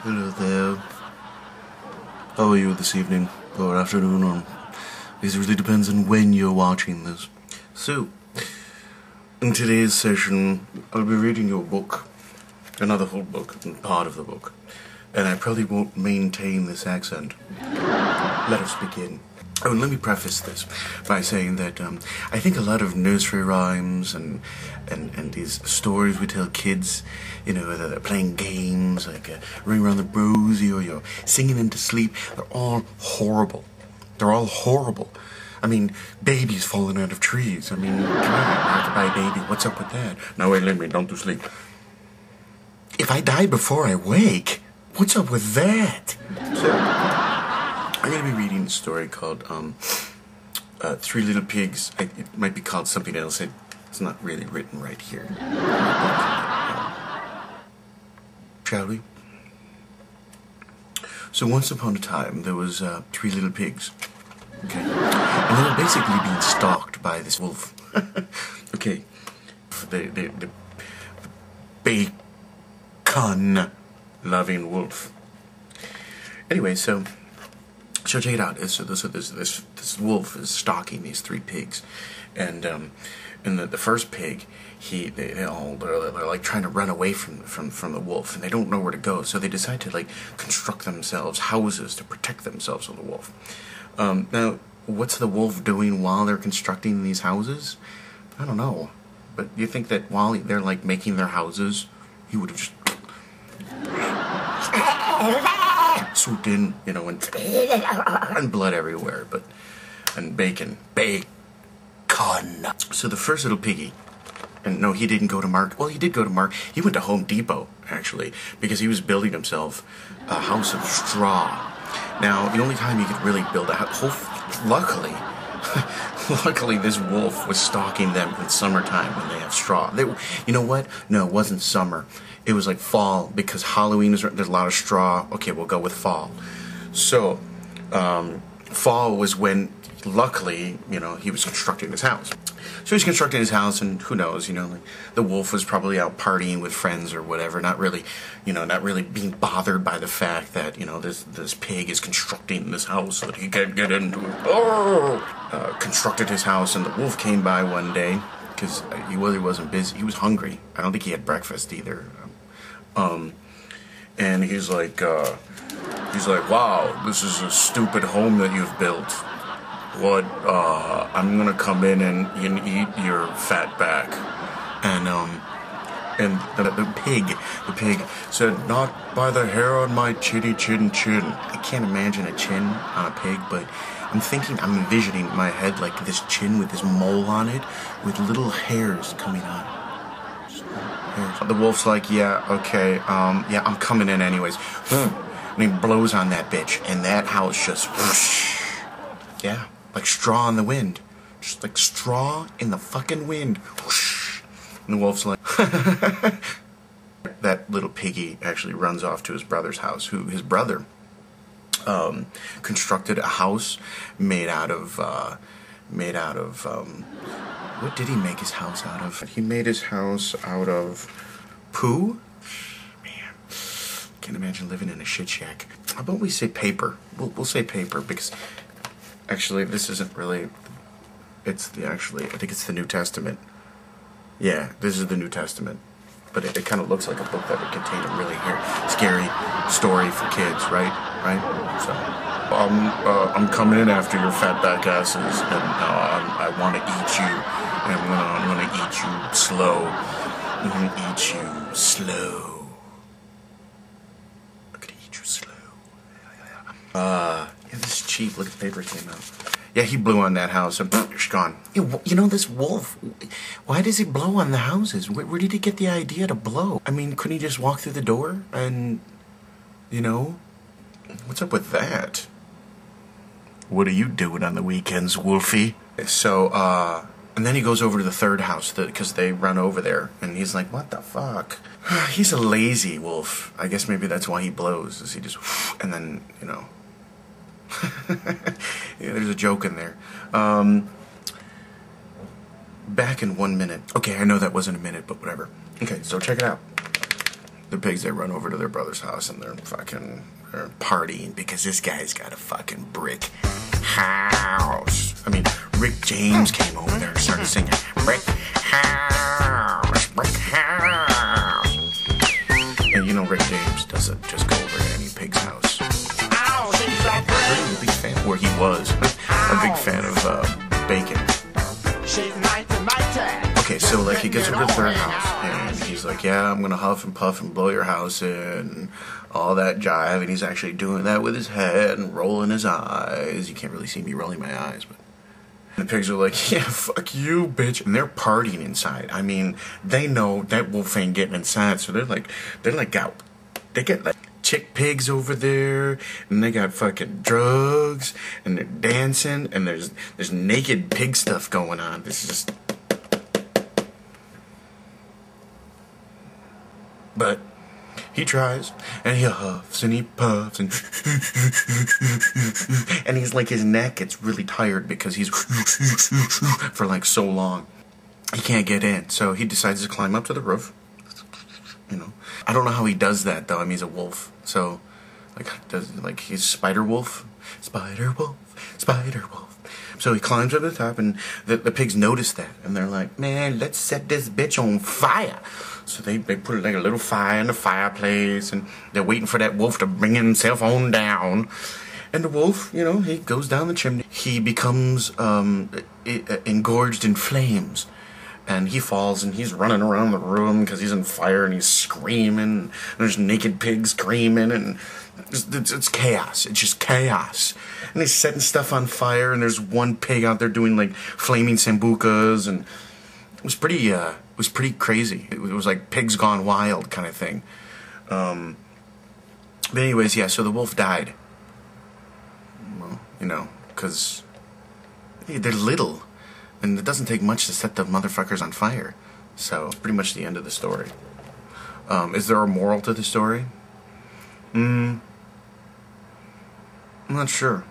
Hello there. How are you this evening or afternoon, or I guess it really depends on when you're watching this. So, in today's session, I'll be reading you a book, another whole book, and part of the book, and I probably won't maintain this accent. Let us begin. Oh, and let me preface this by saying that I think a lot of nursery rhymes and these stories we tell kids, you know, whether they're playing games like Ring Around the Rosie or you're singing them to sleep, they're all horrible. They're all horrible. I mean, babies falling out of trees. I mean, come on, I have to buy a baby. What's up with that? No, wait, let me, don't do sleep. If I die before I wake, what's up with that? So, I'm going to be reading a story called Three Little Pigs. It might be called something else. It's not really written right here. Shall we? So once upon a time, there was 3 little pigs. Okay? And they were basically being stalked by this wolf. Okay. The bacon-loving wolf. Anyway, so check it out. So this wolf is stalking these 3 pigs, and the first pig, they're like trying to run away from the wolf, and they don't know where to go. So they decide to like construct themselves houses to protect themselves from the wolf. Now, what's the wolf doing while they're constructing these houses? I don't know, but you think that while they're like making their houses, he would have just swooped in, you know, and blood everywhere, and bacon. So the first little piggy, and no, he didn't go to market. Well, he did go to market. He went to Home Depot, actually, because he was building himself a house of straw. Now, the only time you could really build a house, luckily this wolf was stalking them in summertime when they have straw. You know what? No, it wasn't summer. It was like fall, because Halloween there's a lot of straw. Okay, we'll go with fall. So, fall was when, luckily, you know, he was constructing his house. So he's constructing his house, and who knows, you know, like, the wolf was probably out partying with friends or whatever, not really being bothered by the fact that, you know, this pig is constructing this house so that he can't get into it. Constructed his house, and the wolf came by one day, because he really wasn't busy. He was hungry. I don't think he had breakfast either. And he's like, wow, this is a stupid home that you've built. What, I'm gonna come in and eat your fat back. And the pig said, not by the hair on my chinny chin chin. I can't imagine a chin on a pig, but I'm envisioning in my head like this chin with this mole on it, with little hairs coming on. The wolf's like, yeah, okay, yeah, I'm coming in anyways. And he blows on that bitch, and that house just whoosh. Yeah, like straw in the wind. Just like straw in the fucking wind. Whoosh. And the wolf's like, that little piggy actually runs off to his brother's house, who his brother constructed a house made out of what did he make his house out of? He made his house out of poo? Man, can't imagine living in a shit shack. How about we say paper? We'll say paper, because actually this isn't really, I think it's the New Testament. Yeah, this is the New Testament. But it kind of looks like a book that would contain a really scary story for kids, right? So, I'm coming in after your fat back asses, and I want to eat you, and I'm gonna eat you slow. I'm gonna eat you slow. I'm gonna eat you slow. Yeah, this is cheap. Look at the paper came out. Yeah, he blew on that house, and it's gone. You know, this wolf, why does he blow on the houses? Where did he get the idea to blow? I mean, couldn't he just walk through the door and, you know? What's up with that? What are you doing on the weekends, Wolfie? So, and then he goes over to the third house, because they run over there, and he's like, what the fuck? He's a lazy wolf. I guess maybe that's why he blows, is he just, and then, you know. Yeah, there's a joke in there. Back in 1 minute. Okay, I know that wasn't a minute, but whatever. Okay, so check it out. the pigs, they run over to their brother's house and they're partying because this guy's got a fucking brick house. I mean, Rick James came over there and started singing, brick house, brick house. And you know Rick James doesn't just go over to any pig's house. I'm a big fan, where he was a big fan of bacon. Okay, so like he gets over to their house and he's like, yeah, I'm gonna huff and puff and blow your house in and all that jive, and he's actually doing that with his head and rolling his eyes. You can't really see me rolling my eyes, but the pigs are like, yeah, fuck you, bitch, and they're partying inside. I mean, they know that wolf ain't getting inside, so they get like chick pigs over there, and they got fucking drugs, and they're dancing, and there's naked pig stuff going on. This is just. But he tries, and he huffs, and he puffs, and and he's like, his neck gets really tired because he's for like so long. He can't get in, so he decides to climb up to the roof. You know, I don't know how he does that though. I mean, he's a wolf, so like he's Spider Wolf, Spider Wolf, Spider Wolf. So he climbs up to the top, and the pigs notice that, and they're like, man, let's set this bitch on fire. So they put like a little fire in the fireplace, and they're waiting for that wolf to bring himself on down. And the wolf, you know, he goes down the chimney. He becomes engorged in flames. And he falls, and he's running around the room because he's on fire, and he's screaming. And there's naked pigs screaming, and it's chaos. It's just chaos. And he's setting stuff on fire, and there's one pig out there doing like flaming sambucas, and it was pretty crazy. It was like Pigs Gone Wild kind of thing. But anyways, yeah. So the wolf died. Well, you know, because they're little. And it doesn't take much to set the motherfuckers on fire. So, pretty much the end of the story. Is there a moral to the story? I'm not sure.